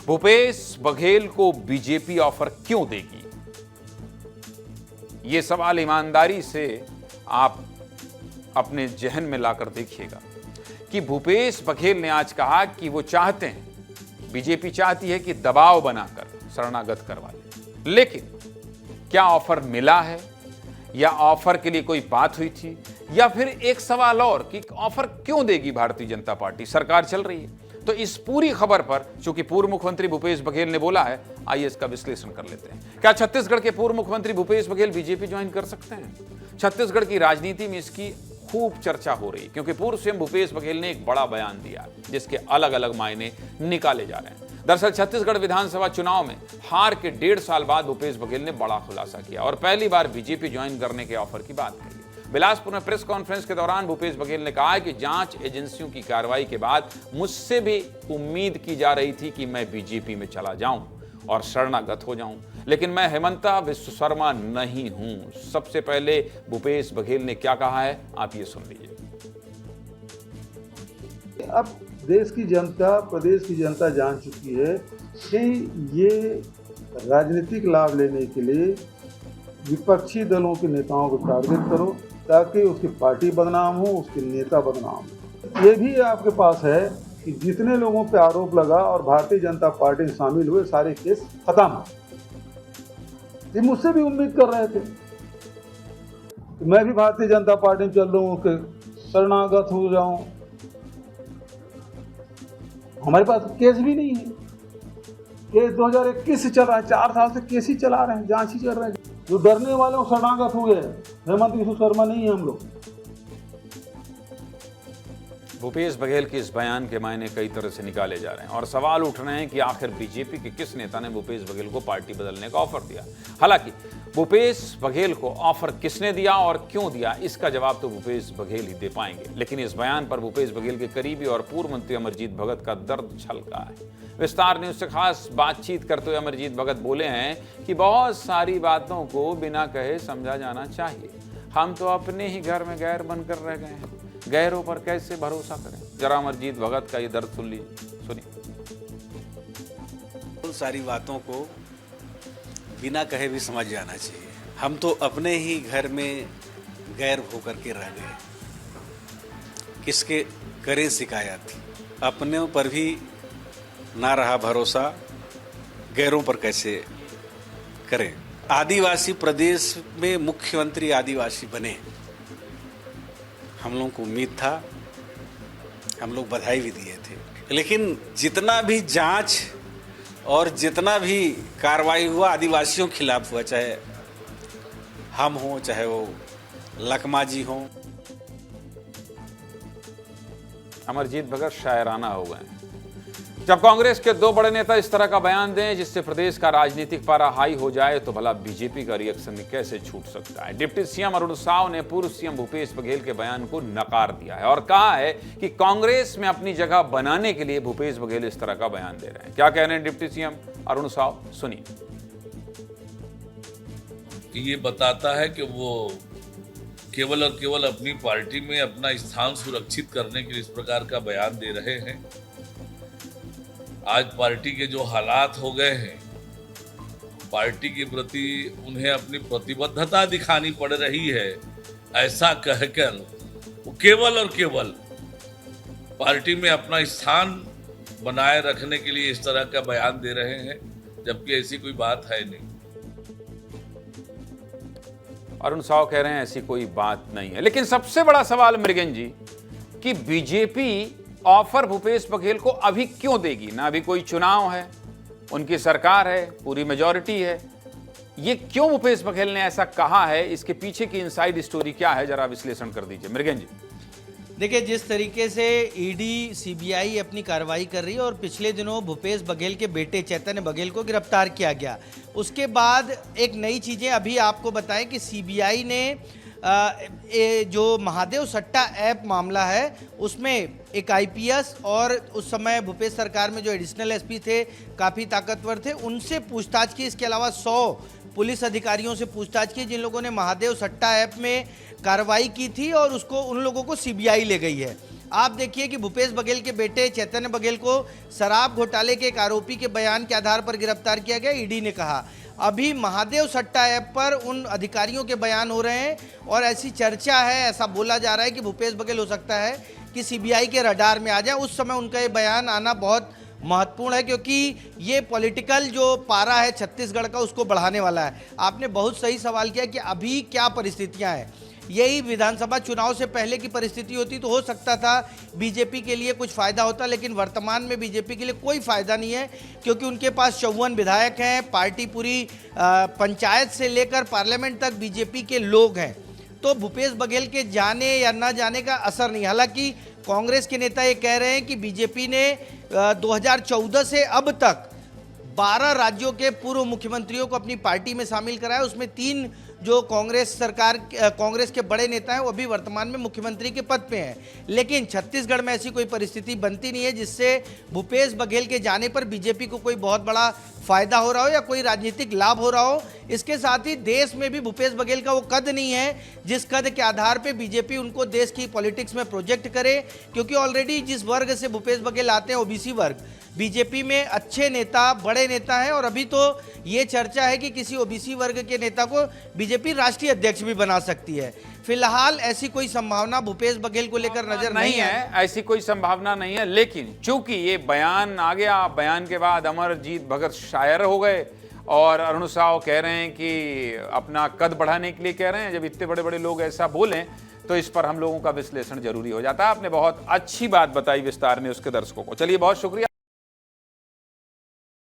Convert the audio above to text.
भूपेश बघेल को BJP offer क्यों देगी? यह सवाल ईमानदारी से आप अपने जहन में लाकर देखिएगा कि भूपेश बघेल ने आज कहा कि वो चाहते हैं, बीजेपी चाहती है कि दबाव बनाकर शरणागत करवा ले, लेकिन क्या ऑफर मिला है या ऑफर के लिए कोई बात हुई थी, या फिर एक सवाल और कि ऑफर क्यों देगी भारतीय जनता पार्टी, सरकार चल रही है। तो इस पूरी खबर पर चूंकि पूर्व मुख्यमंत्री भूपेश बघेल ने बोला है, आइए इसका विश्लेषण कर लेते हैं। क्या छत्तीसगढ़ के पूर्व मुख्यमंत्री भूपेश बघेल बीजेपी ज्वाइन कर सकते हैं? छत्तीसगढ़ की राजनीति में इसकी खूब चर्चा हो रही है, क्योंकि पूर्व सीएम भूपेश बघेल ने एक बड़ा बयान दिया जिसके अलग अलग मायने निकाले जा रहे हैं। दरअसल छत्तीसगढ़ विधानसभा चुनाव में हार के 1.5 साल बाद भूपेश बघेल ने बड़ा खुलासा किया और पहली बार बीजेपी ज्वाइन करने के ऑफर की बात कही। बिलासपुर में प्रेस कॉन्फ्रेंस के दौरान भूपेश बघेल ने कहा कि जांच एजेंसियों की कार्रवाई के बाद मुझसे भी उम्मीद की जा रही थी कि मैं बीजेपी में चला जाऊं और शरणागत हो जाऊं, लेकिन मैं हेमंता विश्व शर्मा नहीं हूं। सबसे पहले भूपेश बघेल ने क्या कहा है, आप ये सुन लीजिए। अब देश की जनता, प्रदेश की जनता जान चुकी है कि ये राजनीतिक लाभ लेने के लिए विपक्षी दलों के नेताओं को टारगेट करो ताकि उसकी पार्टी बदनाम हो, उसके नेता बदनाम हो। ये भी आपके पास है कि जितने लोगों पे आरोप लगा और भारतीय जनता पार्टी में शामिल हुए, सारे केस खत्म। ये मुझसे भी उम्मीद कर रहे थे कि मैं भी भारतीय जनता पार्टी में चल रहा हूँ कि शरणागत हो जाऊं। हमारे पास केस भी नहीं है। केस 2021 से चल रहा है, 4 साल से केस ही चला रहे हैं, जांच ही चल रहे हैं। जो डरने वाले शरणागत हुए, हेमंत विश्व शर्मा नहीं है हम लोग। भूपेश बघेल के इस बयान के मायने कई तरह से निकाले जा रहे हैं और सवाल उठ रहे हैं कि आखिर बीजेपी के किस नेता ने भूपेश बघेल को पार्टी बदलने का ऑफर दिया। हालांकि भूपेश बघेल को ऑफर किसने दिया और क्यों दिया, इसका जवाब तो भूपेश बघेल ही दे पाएंगे। लेकिन इस बयान पर भूपेश बघेल के करीबी और पूर्व मंत्री अमरजीत भगत का दर्द छलका है। विस्तार न्यूज से खास बातचीत करते हुए अमरजीत भगत बोले हैं कि बहुत सारी बातों को बिना कहे समझा जाना चाहिए। हम तो अपने ही घर में गैर बनकर रह गए हैं, गैरों पर कैसे भरोसा करें। जरा अमरजीत भगत का ये दर्द सुन लीजिए, सुनिए। उन सारी बातों को बिना कहे भी समझ जाना चाहिए। हम तो अपने ही घर में गैर होकर के रह गए, किसके करें शिकायत, अपने पर भी ना रहा भरोसा, गैरों पर कैसे करें। आदिवासी प्रदेश में मुख्यमंत्री आदिवासी बने, हम लोगों को उम्मीद था, हम लोग बधाई भी दिए थे। लेकिन जितना भी जांच और जितना भी कार्रवाई हुआ आदिवासियों के खिलाफ हुआ, चाहे हम हों चाहे वो लखमा जी हों। अमरजीत भगत शायराना हो गए। जब कांग्रेस के 2 बड़े नेता इस तरह का बयान दें जिससे प्रदेश का राजनीतिक पारा हाई हो जाए, तो भला बीजेपी का रिएक्शन कैसे छूट सकता है। डिप्टी सीएम अरुण साव ने पूर्व सीएम भूपेश बघेल के बयान को नकार दिया है और कहा है कि कांग्रेस में अपनी जगह बनाने के लिए भूपेश बघेल इस तरह का बयान दे रहे हैं। क्या कह रहे हैं डिप्टी सीएम अरुण साव, सुनिए। ये बताता है कि वो केवल और केवल अपनी पार्टी में अपना स्थान सुरक्षित करने के लिए इस प्रकार का बयान दे रहे हैं। आज पार्टी के जो हालात हो गए हैं, पार्टी के प्रति उन्हें अपनी प्रतिबद्धता दिखानी पड़ रही है, ऐसा कहकर वो केवल और केवल पार्टी में अपना स्थान बनाए रखने के लिए इस तरह का बयान दे रहे हैं, जबकि ऐसी कोई बात है नहीं। अरुण साव कह रहे हैं ऐसी कोई बात नहीं है। लेकिन सबसे बड़ा सवाल मृगेन जी कि बीजेपी ऑफर भूपेश बघेल को अभी क्यों देगी? ना अभी कोई चुनाव है, उनकी सरकार है, पूरी मेजॉरिटी है। ये क्यों भूपेश बघेल ने ऐसा कहा है, इसके पीछे की इनसाइड स्टोरी क्या है, जरा विश्लेषण कर दीजिए मृगेन जी। देखिए, जिस तरीके से ईडी सीबीआई अपनी कार्रवाई कर रही है और पिछले दिनों भूपेश बघेल के बेटे चैतन्य बघेल को गिरफ्तार किया गया, उसके बाद एक नई चीज़ें अभी आपको बताएं कि सीबीआई ने जो महादेव सट्टा ऐप मामला है उसमें एक आईपीएस और उस समय भूपेश सरकार में जो एडिशनल एसपी थे, काफ़ी ताकतवर थे, उनसे पूछताछ की। इसके अलावा 100 पुलिस अधिकारियों से पूछताछ की जिन लोगों ने महादेव सट्टा ऐप में कार्रवाई की थी और उसको उन लोगों को सीबीआई ले गई है। आप देखिए कि भूपेश बघेल के बेटे चैतन्य बघेल को शराब घोटाले के एक आरोपी के बयान के आधार पर गिरफ्तार किया गया। ईडी ने कहा अभी महादेव सट्टा ऐप पर उन अधिकारियों के बयान हो रहे हैं और ऐसी चर्चा है, ऐसा बोला जा रहा है कि भूपेश बघेल हो सकता है कि सीबीआई के रडार में आ जाए। उस समय उनका ये बयान आना बहुत महत्वपूर्ण है, क्योंकि ये पॉलिटिकल जो पारा है छत्तीसगढ़ का उसको बढ़ाने वाला है। आपने बहुत सही सवाल किया कि अभी क्या परिस्थितियां हैं। यही विधानसभा चुनाव से पहले की परिस्थिति होती तो हो सकता था बीजेपी के लिए कुछ फ़ायदा होता, लेकिन वर्तमान में बीजेपी के लिए कोई फ़ायदा नहीं है, क्योंकि उनके पास 54 विधायक हैं, पार्टी पूरी पंचायत से लेकर पार्लियामेंट तक बीजेपी के लोग हैं। तो भूपेश बघेल के जाने या ना जाने का असर नहीं। हालांकि कांग्रेस के नेता ये कह रहे हैं कि बीजेपी ने 2014 से अब तक 12 राज्यों के पूर्व मुख्यमंत्रियों को अपनी पार्टी में शामिल कराया। उसमें 3 जो कांग्रेस के बड़े नेता हैं वो अभी वर्तमान में मुख्यमंत्री के पद पे हैं। लेकिन छत्तीसगढ़ में ऐसी कोई परिस्थिति बनती नहीं है जिससे भूपेश बघेल के जाने पर बीजेपी को कोई बहुत बड़ा फायदा हो रहा हो या कोई राजनीतिक लाभ हो रहा हो। इसके साथ ही देश में भी भूपेश बघेल का वो कद नहीं है जिस कद के आधार पे बीजेपी उनको देश की पॉलिटिक्स में प्रोजेक्ट करे, क्योंकि ऑलरेडी जिस वर्ग से भूपेश बघेल आते हैं ओबीसी वर्ग, बीजेपी में अच्छे नेता, बड़े नेता हैं। और अभी तो ये चर्चा है कि किसी ओबीसी वर्ग के नेता को बीजेपी राष्ट्रीय अध्यक्ष भी बना सकती है। फिलहाल ऐसी कोई संभावना भूपेश बघेल को लेकर नजर नहीं है। ऐसी कोई संभावना नहीं है, लेकिन चूंकि ये बयान आ गया, बयान के बाद अमरजीत भगत शायर हो गए और अरुण साव कह रहे हैं कि अपना कद बढ़ाने के लिए कह रहे हैं। जब इतने बड़े बड़े लोग ऐसा बोलें तो इस पर हम लोगों का विश्लेषण जरूरी हो जाता है। आपने बहुत अच्छी बात बताई विस्तार में उसके दर्शकों को। चलिए, बहुत शुक्रिया।